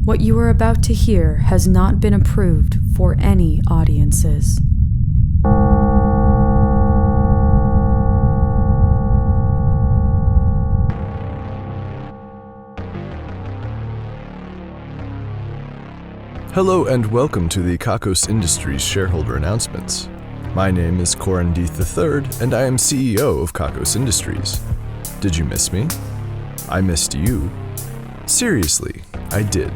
What you are about to hear has not been approved for any audiences. Hello and welcome to the Kakos Industries shareholder announcements. My name is Korandith III and I am CEO of Kakos Industries. Did you miss me? I missed you. Seriously, I did.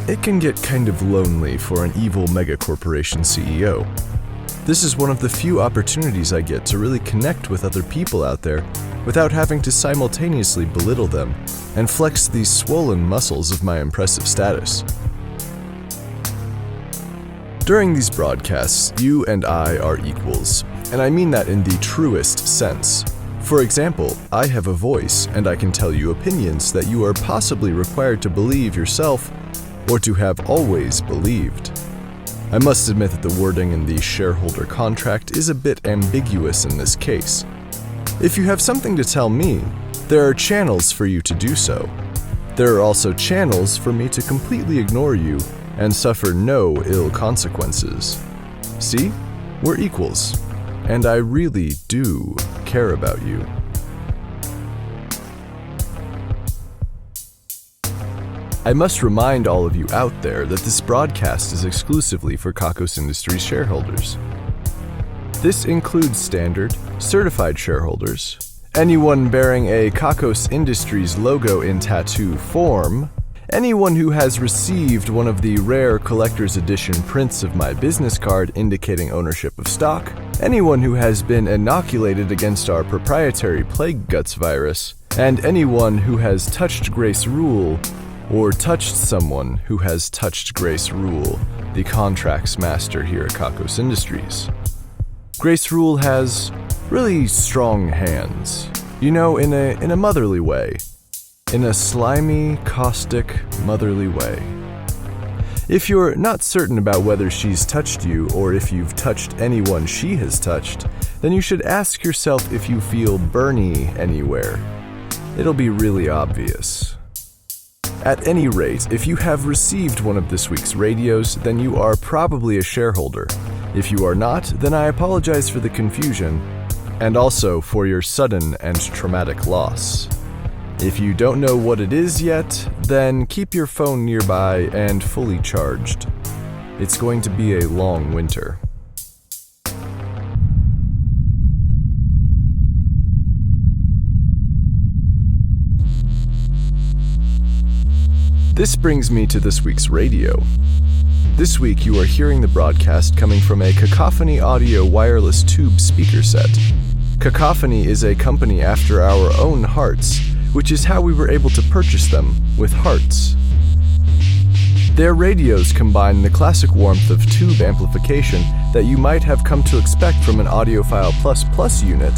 It can get kind of lonely for an evil megacorporation CEO. This is one of the few opportunities I get to really connect with other people out there without having to simultaneously belittle them and flex these swollen muscles of my impressive status. During these broadcasts, you and I are equals, and I mean that in the truest sense. For example, I have a voice, and I can tell you opinions that you are possibly required to believe yourself or to have always believed. I must admit that the wording in the shareholder contract is a bit ambiguous in this case. If you have something to tell me, there are channels for you to do so. There are also channels for me to completely ignore you and suffer no ill consequences. See? We're equals, and I really do care about you. I must remind all of you out there that this broadcast is exclusively for Kakos Industries shareholders. This includes standard, certified shareholders, anyone bearing a Kakos Industries logo in tattoo form, anyone who has received one of the rare collector's edition prints of my business card indicating ownership of stock, anyone who has been inoculated against our proprietary Plague Guts virus, and anyone who has touched Grace Rule or touched someone who has touched Grace Rule, the contracts master here at Kakos Industries. Grace Rule has really strong hands, you know, in a motherly way. In a slimy, caustic, motherly way. If you're not certain about whether she's touched you or if you've touched anyone she has touched, then you should ask yourself if you feel burny anywhere. It'll be really obvious. At any rate, if you have received one of this week's radios, then you are probably a shareholder. If you are not, then I apologize for the confusion, and also for your sudden and traumatic loss. If you don't know what it is yet, then keep your phone nearby and fully charged. It's going to be a long winter. This brings me to this week's radio. This week you are hearing the broadcast coming from a Kakophany audio wireless tube speaker set. Kakophany is a company after our own hearts, which is how we were able to purchase them, with hearts. Their radios combine the classic warmth of tube amplification that you might have come to expect from an Audiophile Plus unit,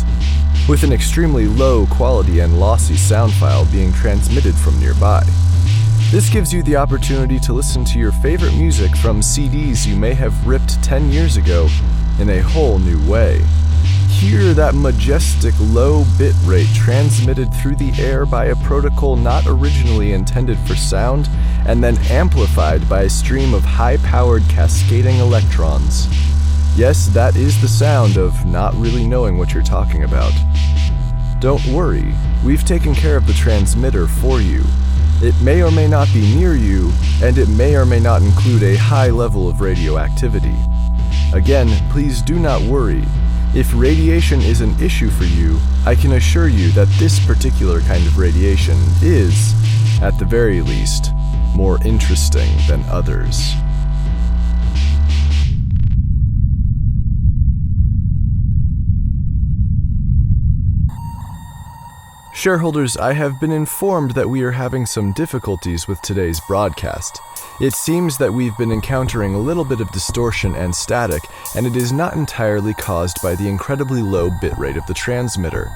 with an extremely low quality and lossy sound file being transmitted from nearby. This gives you the opportunity to listen to your favorite music from CDs you may have ripped 10 years ago in a whole new way. Hear that majestic low bit rate transmitted through the air by a protocol not originally intended for sound and then amplified by a stream of high-powered cascading electrons. Yes, that is the sound of not really knowing what you're talking about. Don't worry, we've taken care of the transmitter for you. It may or may not be near you, and it may or may not include a high level of radioactivity. Again, please do not worry. If radiation is an issue for you, I can assure you that this particular kind of radiation is, at the very least, more interesting than others. Shareholders, I have been informed that we are having some difficulties with today's broadcast. It seems that we've been encountering a little bit of distortion and static, and it is not entirely caused by the incredibly low bitrate of the transmitter.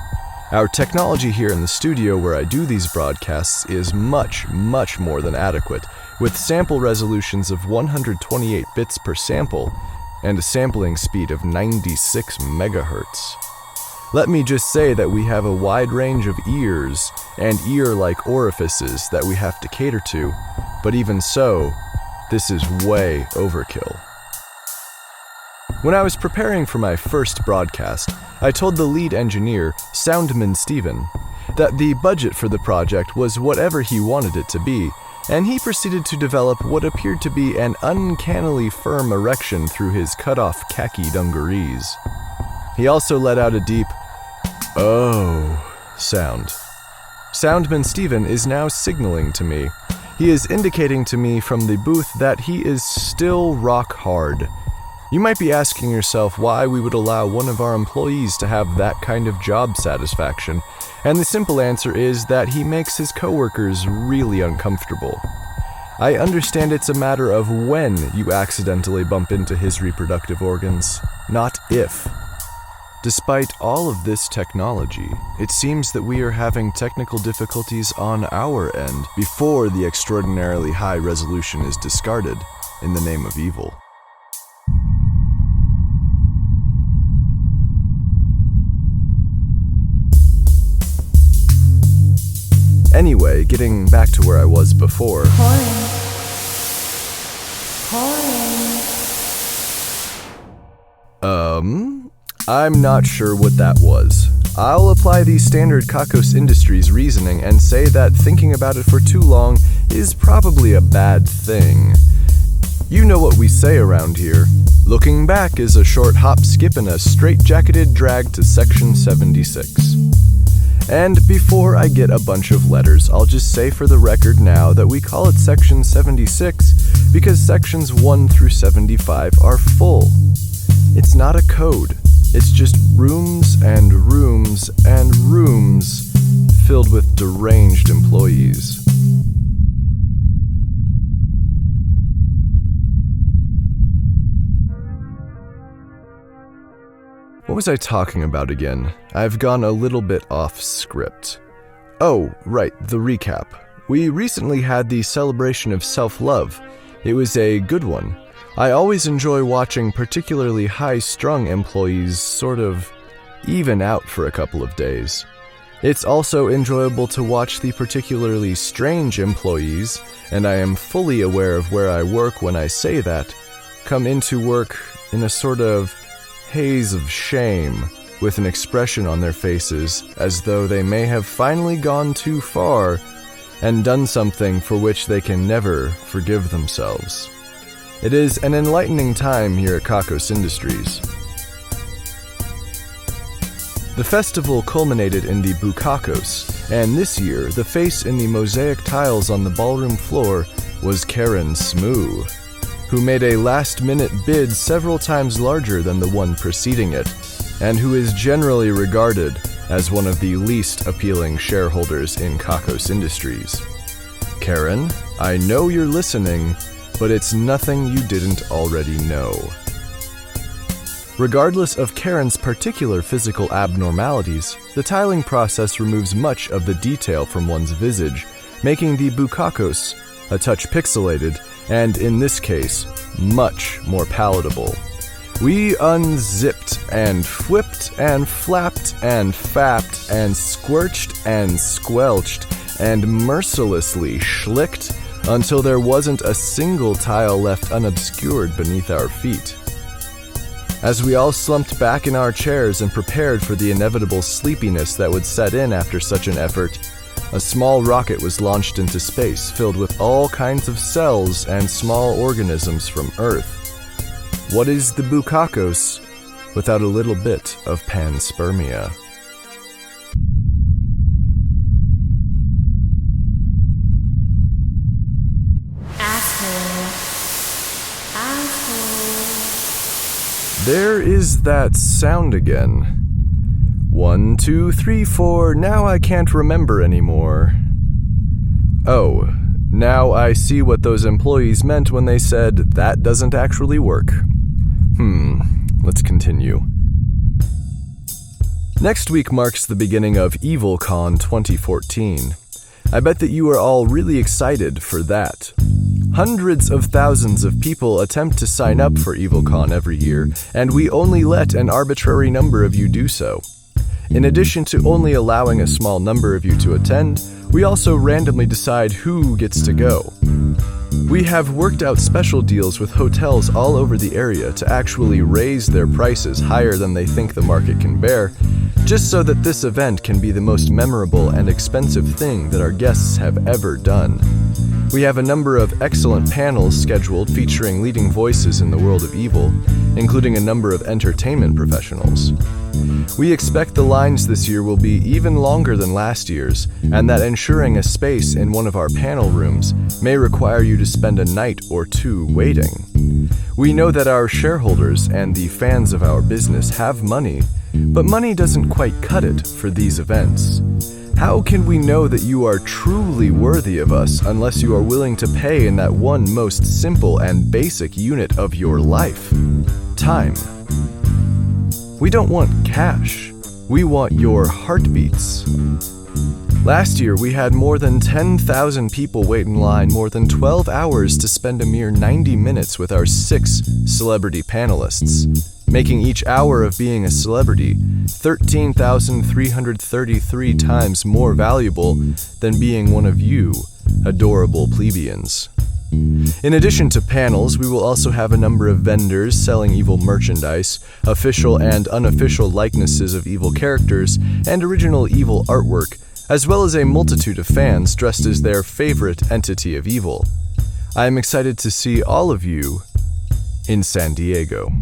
Our technology here in the studio where I do these broadcasts is much, much more than adequate, with sample resolutions of 128 bits per sample and a sampling speed of 96 megahertz. Let me just say that we have a wide range of ears and ear-like orifices that we have to cater to, but even so, this is way overkill. When I was preparing for my first broadcast, I told the lead engineer, Soundman Steven, that the budget for the project was whatever he wanted it to be, and he proceeded to develop what appeared to be an uncannily firm erection through his cut-off khaki dungarees. He also let out a deep, "Oh" sound. Soundman Steven is now signaling to me. He is indicating to me from the booth that he is still rock hard. You might be asking yourself why we would allow one of our employees to have that kind of job satisfaction, and the simple answer is that he makes his coworkers really uncomfortable. I understand it's a matter of when you accidentally bump into his reproductive organs, not if. Despite all of this technology, it seems that we are having technical difficulties on our end before the extraordinarily high resolution is discarded in the name of evil. Anyway, getting back to where I was before. I'm not sure what that was. I'll apply the standard Kakos Industries reasoning and say that thinking about it for too long is probably a bad thing. You know what we say around here. Looking back is a short hop, skip, and a straight-jacketed drag to Section 76. And before I get a bunch of letters, I'll just say for the record now that we call it Section 76 because Sections 1 through 75 are full. It's not a code. It's just rooms and rooms and rooms filled with deranged employees. What was I talking about again? I've gone a little bit off script. Oh, right, the recap. We recently had the celebration of self-love. It was a good one. I always enjoy watching particularly high-strung employees sort of even out for a couple of days. It's also enjoyable to watch the particularly strange employees, and I am fully aware of where I work when I say that, come into work in a sort of haze of shame, with an expression on their faces as though they may have finally gone too far and done something for which they can never forgive themselves. It is an enlightening time here at Kakos Industries. The festival culminated in the Bukakos, and this year, the face in the mosaic tiles on the ballroom floor was Karen Smoo, who made a last-minute bid several times larger than the one preceding it, and who is generally regarded as one of the least appealing shareholders in Kakos Industries. Karen, I know you're listening, but it's nothing you didn't already know. Regardless of Karen's particular physical abnormalities, the tiling process removes much of the detail from one's visage, making the Bukakos a touch pixelated, and in this case, much more palatable. We unzipped and flipped and flapped and fapped and squirched and squelched and mercilessly schlicked until there wasn't a single tile left unobscured beneath our feet. As we all slumped back in our chairs and prepared for the inevitable sleepiness that would set in after such an effort, a small rocket was launched into space filled with all kinds of cells and small organisms from Earth. What is the Bukakos without a little bit of panspermia? There is that sound again. 1, 2, 3, 4, now I can't remember anymore. Oh, now I see what those employees meant when they said, that doesn't actually work. Let's continue. Next week marks the beginning of EvilCon 2014. I bet that you are all really excited for that. Hundreds of thousands of people attempt to sign up for EvilCon every year, and we only let an arbitrary number of you do so. In addition to only allowing a small number of you to attend, we also randomly decide who gets to go. We have worked out special deals with hotels all over the area to actually raise their prices higher than they think the market can bear, just so that this event can be the most memorable and expensive thing that our guests have ever done. We have a number of excellent panels scheduled featuring leading voices in the world of evil, including a number of entertainment professionals. We expect the lines this year will be even longer than last year's, and that ensuring a space in one of our panel rooms may require you to spend a night or two waiting. We know that our shareholders and the fans of our business have money, but money doesn't quite cut it for these events. How can we know that you are truly worthy of us unless you are willing to pay in that one most simple and basic unit of your life? Time. We don't want cash. We want your heartbeats. Last year, we had more than 10,000 people wait in line more than 12 hours to spend a mere 90 minutes with our 6 celebrity panelists, making each hour of being a celebrity 13,333 times more valuable than being one of you, adorable plebeians. In addition to panels, we will also have a number of vendors selling evil merchandise, official and unofficial likenesses of evil characters, and original evil artwork, as well as a multitude of fans dressed as their favorite entity of evil. I am excited to see all of you in San Diego.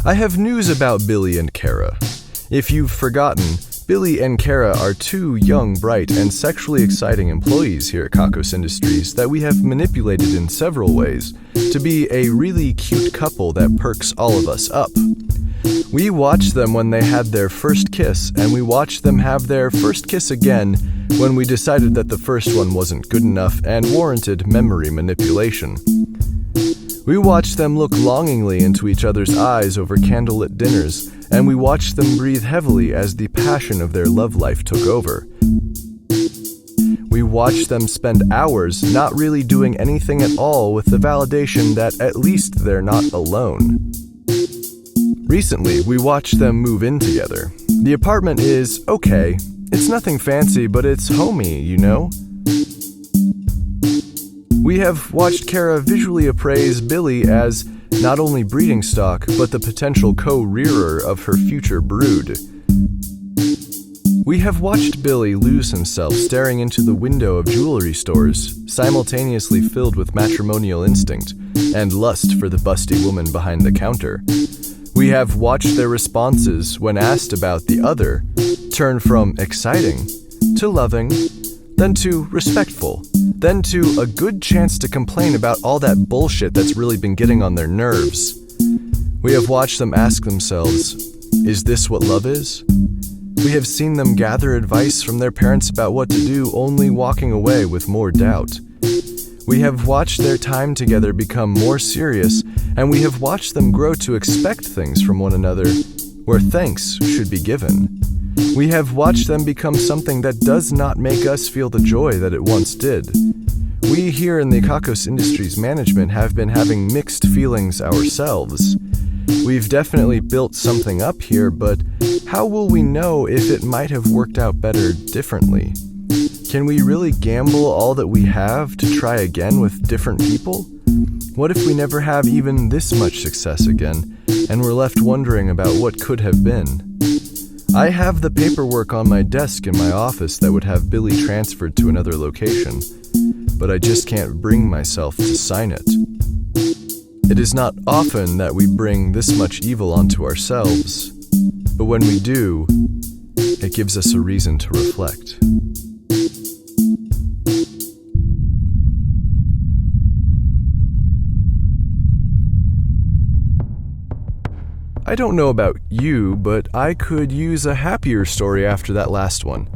I have news about Billy and Kara. If you've forgotten, Billy and Kara are 2 young, bright, and sexually exciting employees here at Kakos Industries that we have manipulated in several ways to be a really cute couple that perks all of us up. We watched them when they had their first kiss, and we watched them have their first kiss again when we decided that the first one wasn't good enough and warranted memory manipulation. We watched them look longingly into each other's eyes over candlelit dinners, and we watched them breathe heavily as the passion of their love life took over. We watched them spend hours not really doing anything at all with the validation that at least they're not alone. Recently, we watched them move in together. The apartment is okay. It's nothing fancy, but it's homey, you know? We have watched Kara visually appraise Billy as not only breeding stock, but the potential co-rearer of her future brood. We have watched Billy lose himself staring into the window of jewelry stores, simultaneously filled with matrimonial instinct and lust for the busty woman behind the counter. We have watched their responses when asked about the other turn from exciting to loving, then to respectful, then to a good chance to complain about all that bullshit that's really been getting on their nerves. We have watched them ask themselves, is this what love is? We have seen them gather advice from their parents about what to do, only walking away with more doubt. We have watched their time together become more serious, and we have watched them grow to expect things from one another, where thanks should be given. We have watched them become something that does not make us feel the joy that it once did. We here in the Kakos Industries management have been having mixed feelings ourselves. We've definitely built something up here, but how will we know if it might have worked out better differently? Can we really gamble all that we have to try again with different people? What if we never have even this much success again, and we're left wondering about what could have been? I have the paperwork on my desk in my office that would have Billy transferred to another location, but I just can't bring myself to sign it. It is not often that we bring this much evil onto ourselves, but when we do, it gives us a reason to reflect. I don't know about you, but I could use a happier story after that last one.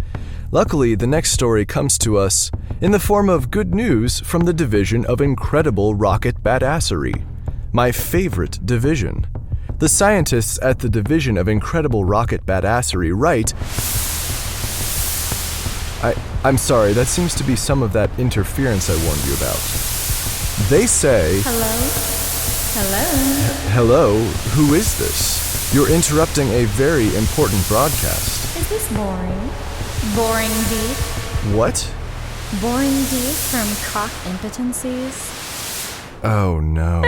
Luckily, the next story comes to us in the form of good news from the Division of Incredible Rocket Badassery, my favorite division. The scientists at the Division of Incredible Rocket Badassery write, I'm sorry, that seems to be some of that interference I warned you about. They say... Hello, who is this? You're interrupting a very important broadcast. Is this boring? Boring deep? What? Boring deep from cock impotencies? Oh no.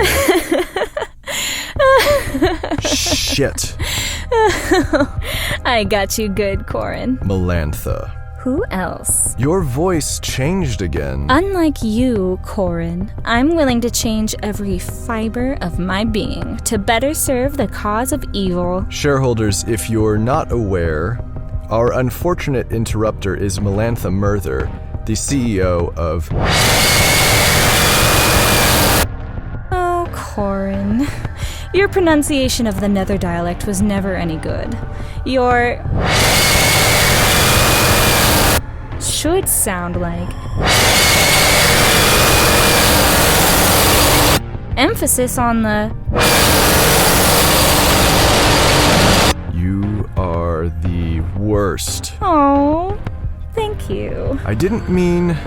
Shit. I got you good, Corin. Melantha. Who else? Your voice changed again. Unlike you, Corin, I'm willing to change every fiber of my being to better serve the cause of evil. Shareholders, if you're not aware, our unfortunate interrupter is Melantha Murther, the CEO of... Oh, Corin. Your pronunciation of the Nether dialect was never any good. Your... should sound like... emphasis on the... You are the worst. Oh, thank you. I didn't mean...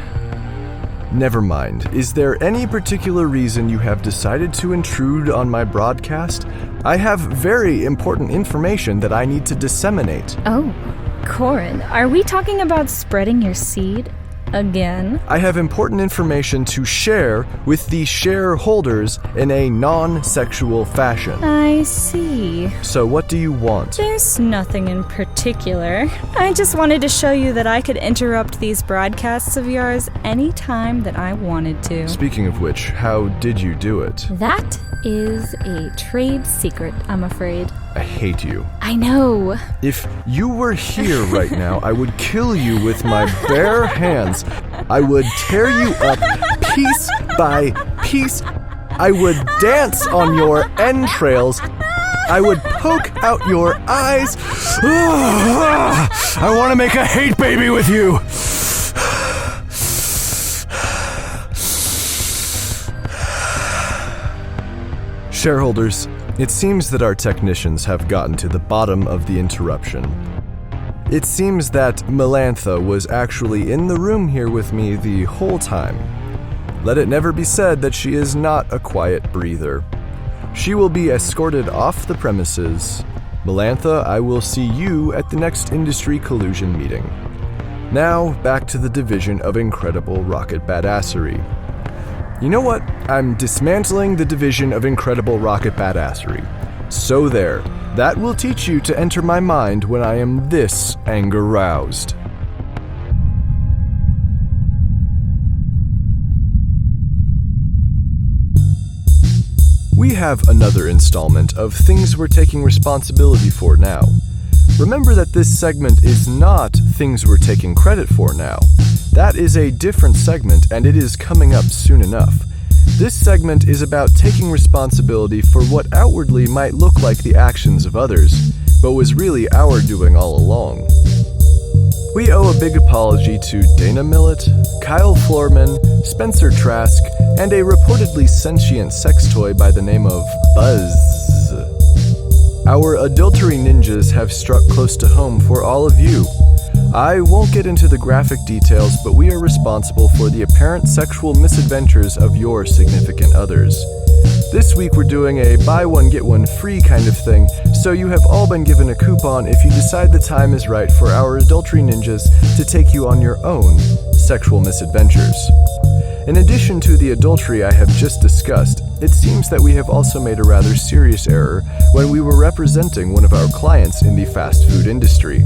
Never mind. Is there any particular reason you have decided to intrude on my broadcast? I have very important information that I need to disseminate. Oh, Corin, are we talking about spreading your seed again? I have important information to share with the shareholders in a non-sexual fashion. I see. So what do you want? There's nothing in particular. I just wanted to show you that I could interrupt these broadcasts of yours anytime that I wanted to. Speaking of which, how did you do it? That is a trade secret, I'm afraid. I hate you. I know. If you were here right now, I would kill you with my bare hands. I would tear you up piece by piece. I would dance on your entrails. I would poke out your eyes. I want to make a hate baby with you. Shareholders, it seems that our technicians have gotten to the bottom of the interruption. It seems that Melantha was actually in the room here with me the whole time. Let it never be said that she is not a quiet breather. She will be escorted off the premises. Melantha, I will see you at the next industry collusion meeting. Now, back to the Division of Incredible Rocket Badassery. You know what? I'm dismantling the Division of Incredible Rocket Badassery. So there. That will teach you to enter my mind when I am this anger-roused. We have another installment of things we're taking responsibility for now. Remember that this segment is not things we're taking credit for now. That is a different segment, and it is coming up soon enough. This segment is about taking responsibility for what outwardly might look like the actions of others, but was really our doing all along. We owe a big apology to Dana Millett, Kyle Florman, Spencer Trask, and a reportedly sentient sex toy by the name of Buzz. Our adultery ninjas have struck close to home for all of you. I won't get into the graphic details, but we are responsible for the apparent sexual misadventures of your significant others. This week we're doing a buy one get one free kind of thing, so you have all been given a coupon if you decide the time is right for our adultery ninjas to take you on your own sexual misadventures. In addition to the adultery I have just discussed, it seems that we have also made a rather serious error when we were representing one of our clients in the fast food industry.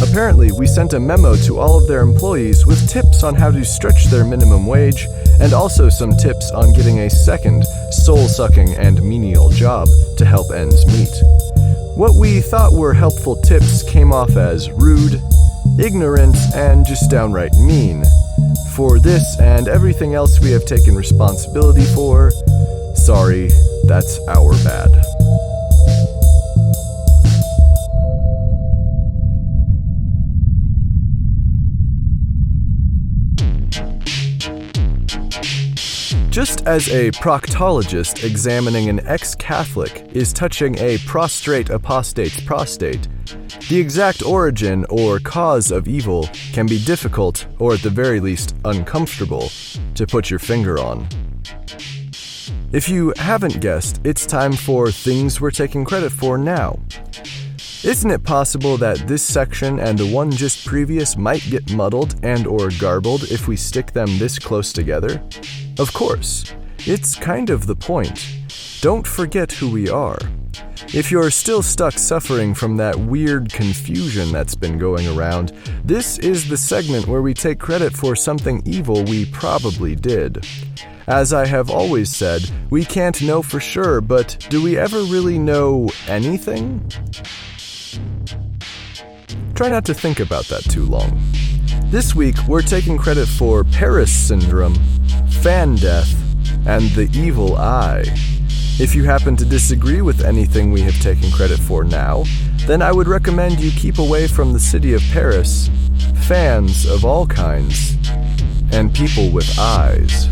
Apparently, we sent a memo to all of their employees with tips on how to stretch their minimum wage, and also some tips on getting a second, soul-sucking and menial job to help ends meet. What we thought were helpful tips came off as rude, ignorant, and just downright mean. For this and everything else we have taken responsibility for, sorry, that's our bad. Just as a proctologist examining an ex-Catholic is touching a prostrate apostate's prostate, the exact origin or cause of evil can be difficult, or at the very least uncomfortable, to put your finger on. If you haven't guessed, it's time for things we're taking credit for now. Isn't it possible that this section and the one just previous might get muddled and or garbled if we stick them this close together? Of course. It's kind of the point. Don't forget who we are. If you're still stuck suffering from that weird confusion that's been going around, this is the segment where we take credit for something evil we probably did. As I have always said, we can't know for sure, but do we ever really know anything? Try not to think about that too long. This week, we're taking credit for Paris syndrome, fan death, and the evil eye. If you happen to disagree with anything we have taken credit for now, then I would recommend you keep away from the city of Paris, fans of all kinds, and people with eyes.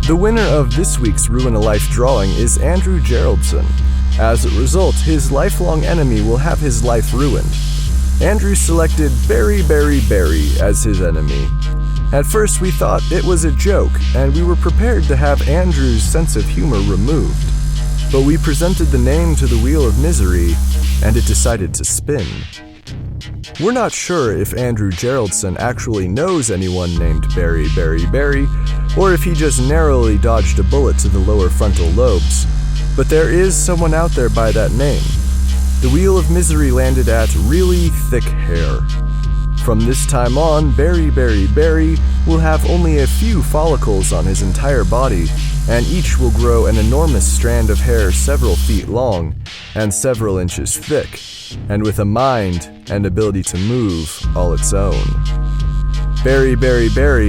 The winner of this week's Ruin a Life drawing is Andrew Geraldson. As a result, his lifelong enemy will have his life ruined. Andrew selected Barry as his enemy. At first we thought it was a joke, and we were prepared to have Andrew's sense of humor removed. But we presented the name to the Wheel of Misery, and it decided to spin. We're not sure if Andrew Geraldson actually knows anyone named Barry, or if he just narrowly dodged a bullet to the lower frontal lobes. But there is someone out there by that name. The Wheel of Misery landed at really thick hair. From this time on, Barry will have only a few follicles on his entire body, and each will grow an enormous strand of hair several feet long and several inches thick, and with a mind and ability to move all its own. Barry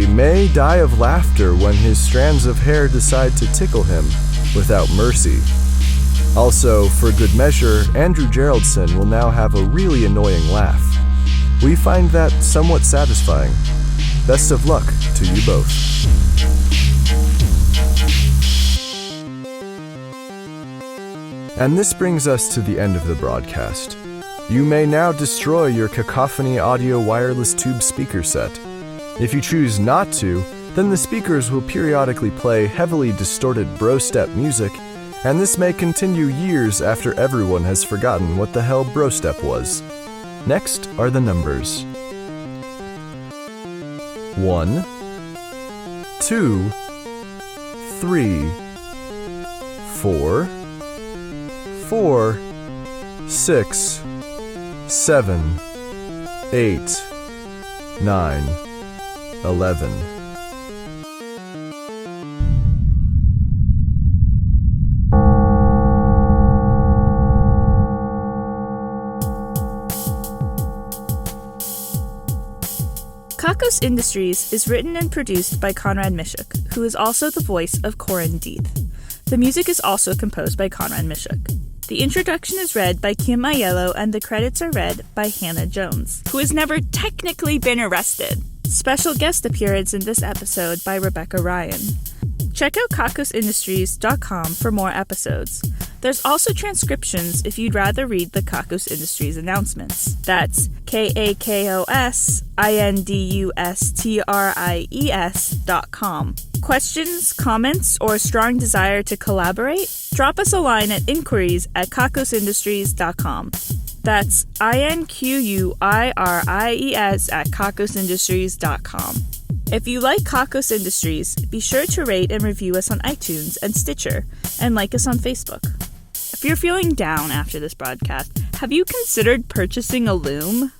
may die of laughter when his strands of hair decide to tickle him without mercy. Also, for good measure, Andrew Geraldson will now have a really annoying laugh. We find that somewhat satisfying. Best of luck to you both. And this brings us to the end of the broadcast. You may now destroy your Kakophany audio wireless tube speaker set. If you choose not to, then the speakers will periodically play heavily distorted bro-step music, and this may continue years after everyone has forgotten what the hell bro-step was. Next are the numbers. 1, 2, 3, 4, 6, 7, 8, 9, 11. Kakos Industries is written and produced by Conrad Mishuk, who is also the voice of Corin Deeth. The music is also composed by Conrad Mishuk. The introduction is read by Kim Aiello, and the credits are read by Hannah Jones, who has never technically been arrested. Special guest appearance in this episode by Rebecca Ryan. Check out kakosindustries.com for more episodes. There's also transcriptions if you'd rather read the Kakos Industries announcements. That's KAKOSINDUSTRIES.com. Questions, comments, or a strong desire to collaborate? Drop us a line at inquiries@kakosindustries.com. That's INQUIRIES@kakosindustries.com. If you like Kakos Industries, be sure to rate and review us on iTunes and Stitcher, and like us on Facebook. If you're feeling down after this broadcast, have you considered purchasing a loom?